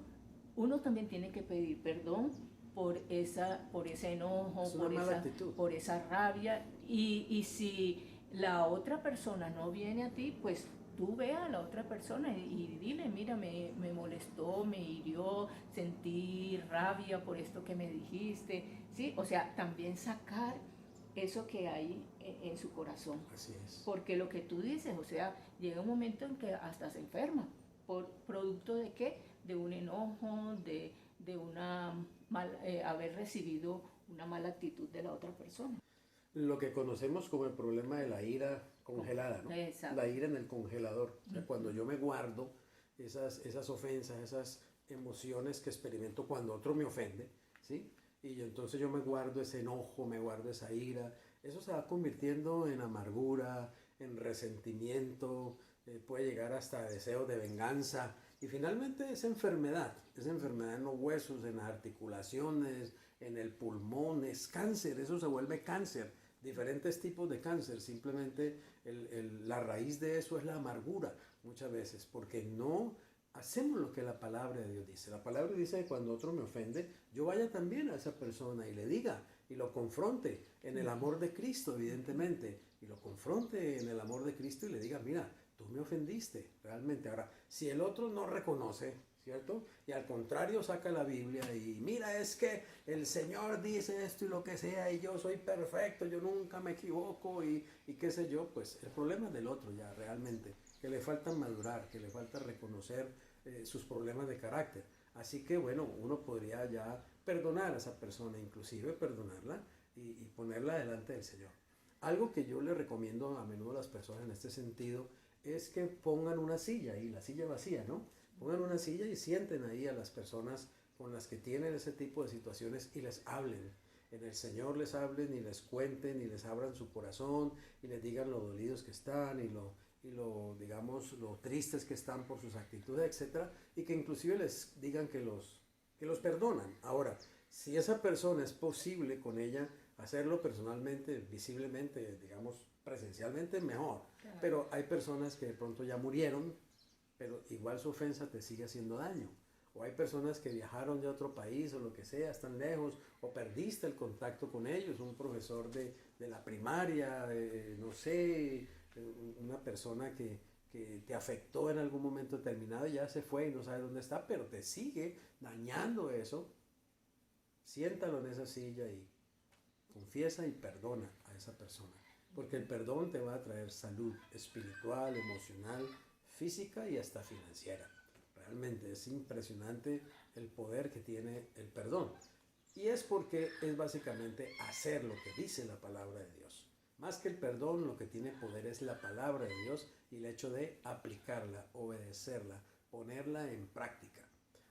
uno también tiene que pedir perdón por ese Es enojo, una mala actitud. por esa rabia. Y si la otra persona no viene a ti, pues tú ve a la otra persona y dile, mira, me molestó, me hirió, sentí rabia por esto que me dijiste, ¿sí? O sea, también sacar eso que hay en su corazón. Así es. Porque lo que tú dices, o sea, llega un momento en que hasta se enferma. ¿Por producto de qué? De un enojo, de una haber recibido una mala actitud de la otra persona. Lo que conocemos como el problema de la ira congelada, ¿no? La Exacto. ira en el congelador. O sea, cuando Ujú. yo me guardo esas ofensas, esas emociones que experimento cuando otro me ofende, ¿sí? Y entonces yo me guardo ese enojo, me guardo esa ira. Eso se va convirtiendo en amargura, en resentimiento, puede llegar hasta deseos de venganza. Y finalmente esa enfermedad en los huesos, en las articulaciones, en el pulmón, es cáncer, eso se vuelve cáncer, diferentes tipos de cáncer, simplemente la raíz de eso es la amargura muchas veces, porque no hacemos lo que la palabra de Dios dice. La palabra dice que cuando otro me ofende, yo vaya también a esa persona y le diga y lo confronte en el amor de Cristo, evidentemente, y lo confronte en el amor de Cristo y le diga, mira, tú me ofendiste realmente. Ahora, si el otro no reconoce, ¿cierto? Y al contrario saca la Biblia y mira, es que el Señor dice esto y lo que sea y yo soy perfecto, yo nunca me equivoco y qué sé yo, pues el problema es del otro ya realmente, que le falta madurar, que le falta reconocer sus problemas de carácter. Así que bueno, uno podría ya perdonar a esa persona, inclusive perdonarla y ponerla delante del Señor. Algo que yo le recomiendo a menudo a las personas en este sentido es que pongan una silla y la silla vacía, ¿no? Pongan una silla y sienten ahí a las personas con las que tienen ese tipo de situaciones y les hablen. En el Señor les hablen y les cuenten y les abran su corazón y les digan lo dolidos que están digamos, lo tristes que están por sus actitudes, etcétera, y que inclusive les digan que los perdonan. Ahora, si esa persona es posible con ella hacerlo personalmente, visiblemente, digamos, presencialmente, mejor. Claro. Pero hay personas que de pronto ya murieron, pero igual su ofensa te sigue haciendo daño. O hay personas que viajaron de otro país o lo que sea, están lejos, o perdiste el contacto con ellos, un profesor de la primaria, no sé, una persona que te afectó en algún momento determinado, ya se fue y no sabe dónde está, pero te sigue dañando eso. Siéntalo en esa silla y confiesa y perdona a esa persona. Porque el perdón te va a traer salud espiritual, emocional, física y hasta financiera. Realmente es impresionante el poder que tiene el perdón. Y es porque es básicamente hacer lo que dice la palabra de Dios. Más que el perdón, lo que tiene poder es la palabra de Dios y el hecho de aplicarla, obedecerla, ponerla en práctica.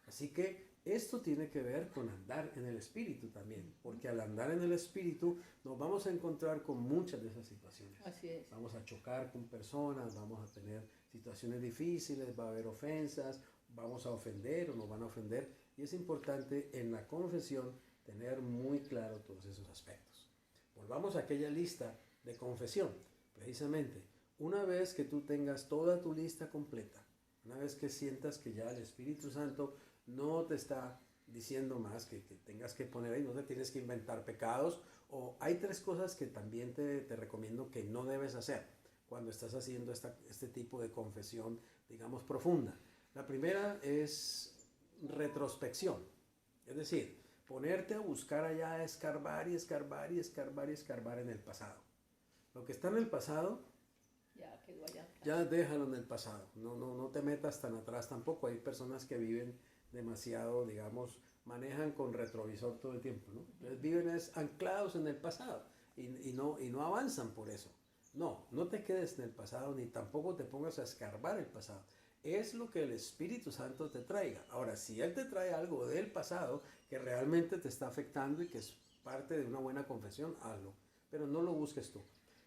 Así que esto tiene que ver con andar en el Espíritu también, porque al andar en el Espíritu nos vamos a encontrar con muchas de esas situaciones. Así es. Vamos a chocar con personas, vamos a tener situaciones difíciles, va a haber ofensas, vamos a ofender o nos van a ofender. Y es importante en la confesión tener muy claro todos esos aspectos. Volvamos a aquella lista de confesión, precisamente. Una vez que tú tengas toda tu lista completa, una vez que sientas que ya el Espíritu Santo no te está diciendo más que tengas que poner ahí, no te tienes que inventar pecados, o hay tres cosas que también te recomiendo que no debes hacer cuando estás haciendo este tipo de confesión, digamos, profunda. La primera es retrospección, es decir, ponerte a buscar allá, escarbar y escarbar y escarbar y escarbar en el pasado. Lo que está en el pasado, Ya quedó allá atrás. ya déjalo en el pasado. No te metas tan atrás tampoco. Hay personas que viven demasiado, digamos, manejan con retrovisor todo el tiempo, ¿no? Entonces viven anclados en el pasado y no avanzan por eso. No te quedes en el pasado ni tampoco te pongas a escarbar el pasado. Es lo que el Espíritu Santo te traiga. Ahora, si Él te trae algo del pasado que realmente te está afectando y que es parte de una buena confesión, hazlo. Pero no lo busques tú.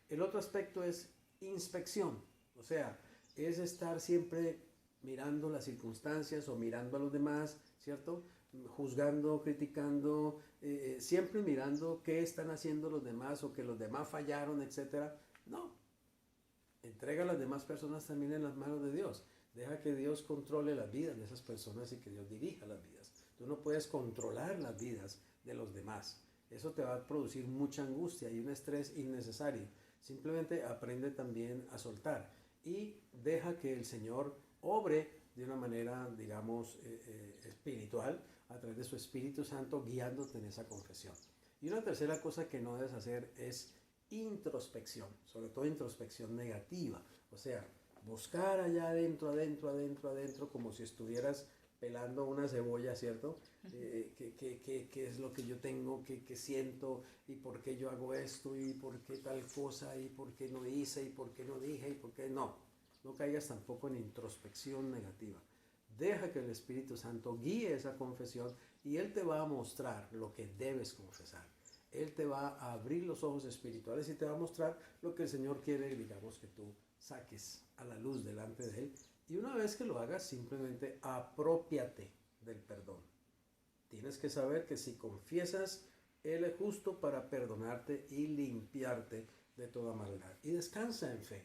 El otro aspecto es inspección. O sea, es estar siempre mirando las circunstancias o mirando a los demás, ¿cierto? Juzgando, criticando, siempre mirando qué están haciendo los demás o que los demás fallaron, etc. No, entrega a las demás personas también en las manos de Dios. Deja que Dios controle las vidas de esas personas y que Dios dirija las vidas. Tú no puedes controlar las vidas de los demás. Eso te va a producir mucha angustia y un estrés innecesario. Simplemente aprende también a soltar y deja que el Señor obre de una manera, digamos, espiritual, a través de su Espíritu Santo, guiándote en esa confesión. Y una tercera cosa que no debes hacer es introspección, sobre todo introspección negativa. O sea, buscar allá adentro, como si estuvieras pelando una cebolla, ¿cierto? ¿Qué es lo que yo tengo, qué siento, y por qué yo hago esto, y por qué tal cosa, y por qué no hice, y por qué no dije, y por qué no. No caigas tampoco en introspección negativa. Deja que el Espíritu Santo guíe esa confesión y Él te va a mostrar lo que debes confesar. Él te va a abrir los ojos espirituales y te va a mostrar lo que el Señor quiere, digamos, que tú saques a la luz delante de Él. Y una vez que lo hagas, simplemente aprópiate del perdón. Tienes que saber que si confiesas, Él es justo para perdonarte y limpiarte de toda maldad. Y descansa en fe.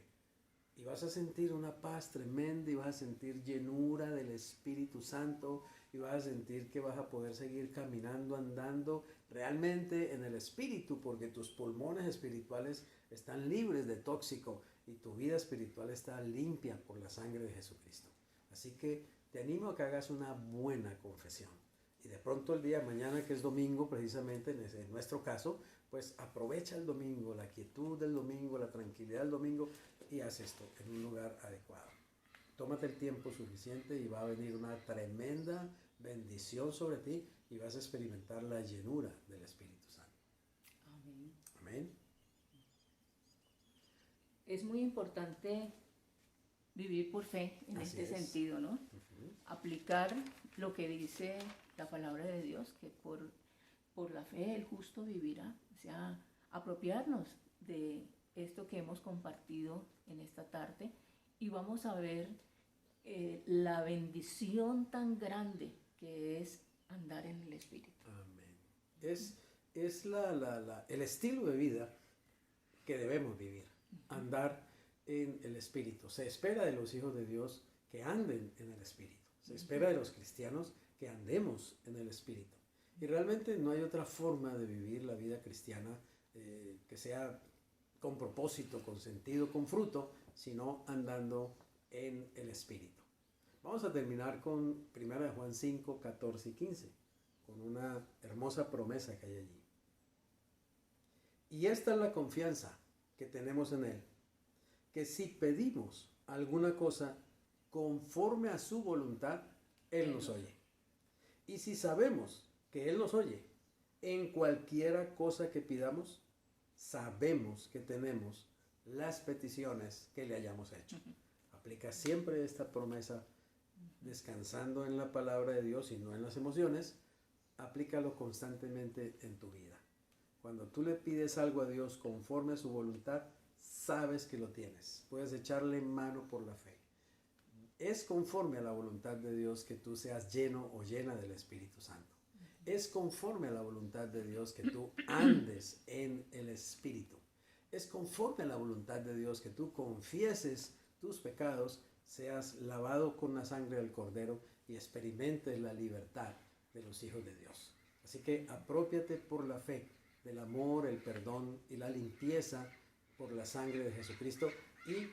Y vas a sentir una paz tremenda y vas a sentir llenura del Espíritu Santo y vas a sentir que vas a poder seguir caminando, andando realmente en el Espíritu, porque tus pulmones espirituales están libres de tóxico y tu vida espiritual está limpia por la sangre de Jesucristo. Así que te animo a que hagas una buena confesión. Y de pronto el día de mañana, que es domingo, precisamente en nuestro caso, pues aprovecha el domingo, la quietud del domingo, la tranquilidad del domingo y haz esto en un lugar adecuado. Tómate el tiempo suficiente y va a venir una tremenda bendición sobre ti y vas a experimentar la llenura del Espíritu Santo. Amén. Amén. Es muy importante vivir por fe en Así este es. sentido, ¿no? Aplicar lo que dice la palabra de Dios, que por la fe el justo vivirá. O sea, apropiarnos de esto que hemos compartido en esta tarde y vamos a ver la bendición tan grande que es andar en el Espíritu. Amén. Es el estilo de vida que debemos vivir, andar en el Espíritu. Se espera de los hijos de Dios que anden en el Espíritu. Se espera de los cristianos que andemos en el Espíritu. Y realmente no hay otra forma de vivir la vida cristiana que sea con propósito, con sentido, con fruto, sino andando en el Espíritu. Vamos a terminar con 1 Juan 5, 14 y 15, con una hermosa promesa que hay allí. Y esta es la confianza que tenemos en Él, que si pedimos alguna cosa conforme a su voluntad, Él nos oye. Y si sabemos que Él nos oye, en cualquiera cosa que pidamos, sabemos que tenemos las peticiones que le hayamos hecho. Aplica siempre esta promesa descansando en la palabra de Dios y no en las emociones. Aplícalo constantemente en tu vida. Cuando tú le pides algo a Dios conforme a su voluntad, sabes que lo tienes. Puedes echarle mano por la fe. Es conforme a la voluntad de Dios que tú seas lleno o llena del Espíritu Santo. Es conforme a la voluntad de Dios que tú andes en el Espíritu. Es conforme a la voluntad de Dios que tú confieses tus pecados, seas lavado con la sangre del Cordero y experimentes la libertad de los hijos de Dios. Así que aprópiate por la fe del amor, el perdón y la limpieza por la sangre de Jesucristo y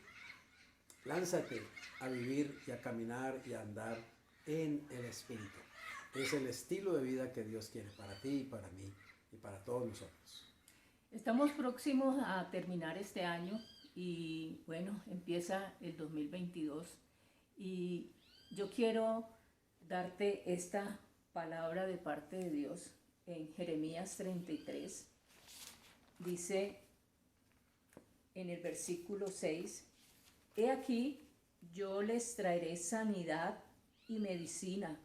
lánzate a vivir y a caminar y a andar en el Espíritu. Es el estilo de vida que Dios quiere para ti y para mí y para todos nosotros. Estamos próximos a terminar este año y bueno, empieza el 2022 y yo quiero darte esta palabra de parte de Dios en Jeremías 33. Dice en el versículo 6, he aquí, yo les traeré sanidad y medicina,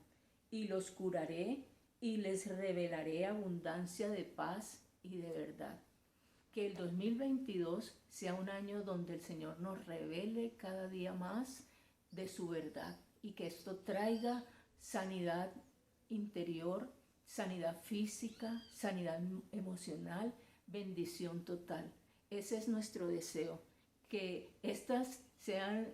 y los curaré, y les revelaré abundancia de paz y de verdad. que el 2022 sea un año donde el Señor nos revele cada día más de su verdad y que esto traiga sanidad interior, sanidad física, sanidad emocional, bendición total. Ese es nuestro deseo, que estas sean,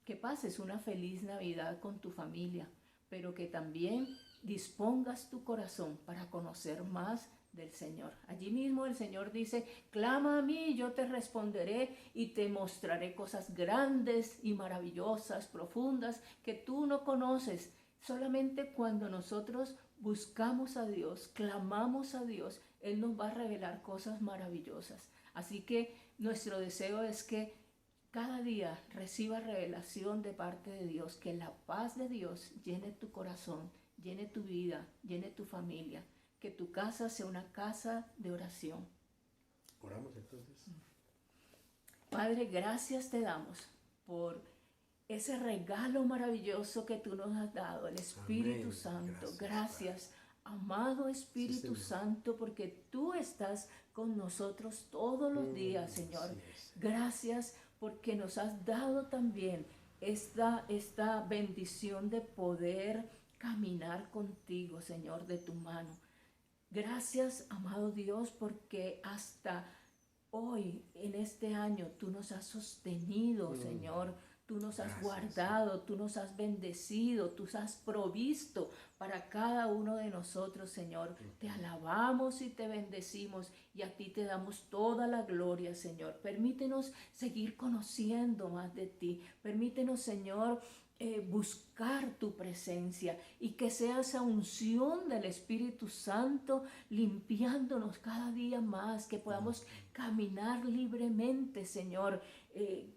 que pases una feliz Navidad con tu familia, pero que también dispongas tu corazón para conocer más del Señor. Allí mismo el Señor dice, clama a mí, yo te responderé y te mostraré cosas grandes y maravillosas, profundas, que tú no conoces. Solamente cuando nosotros buscamos a Dios, clamamos a Dios, Él nos va a revelar cosas maravillosas. Así que nuestro deseo es que cada día reciba revelación de parte de Dios, que la paz de Dios llene tu corazón, llene tu vida, llene tu familia, que tu casa sea una casa de oración. Oramos entonces. Padre, gracias te damos por ese regalo maravilloso que tú nos has dado, el Espíritu Amén. Santo. Gracias, Amado Espíritu Sí, Santo, porque tú estás con nosotros todos los días, Señor. Así es. Gracias porque nos has dado también esta bendición de poder caminar contigo, Señor, de tu mano. Gracias, amado Dios, porque hasta hoy, en este año, tú nos has sostenido, Señor. Tú nos has Gracias. guardado, tú nos has bendecido, tú nos has provisto para cada uno de nosotros, Señor. Te alabamos y te bendecimos y a ti te damos toda la gloria, Señor. Permítenos seguir conociendo más de ti. Permítenos, Señor, buscar tu presencia y que sea esa unción del Espíritu Santo limpiándonos cada día más, que podamos caminar libremente, Señor,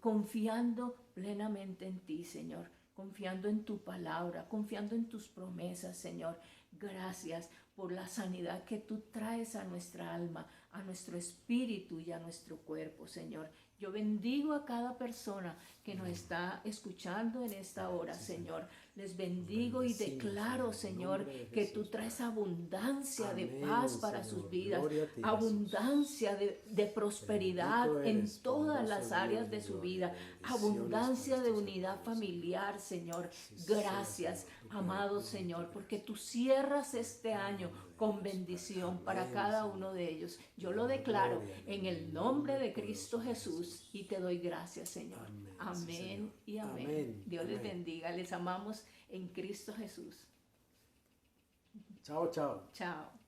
confiando plenamente en ti, Señor, confiando en tu palabra, confiando en tus promesas, Señor. Gracias por la sanidad que tú traes a nuestra alma, a nuestro espíritu y a nuestro cuerpo, Señor. Yo bendigo a cada persona que nos está escuchando en esta hora, Señor. Les bendigo y declaro, Señor, que tú traes abundancia de paz para sus vidas, abundancia de prosperidad en todas las áreas de su vida, abundancia de unidad familiar, Señor. Gracias, amado Señor, porque tú cierras este año con bendición para cada uno de ellos. Yo lo declaro en el nombre de Cristo Jesús y te doy gracias, Señor. Amén y amén. Dios les bendiga. Les amamos en Cristo Jesús. Chao, chao. Chao.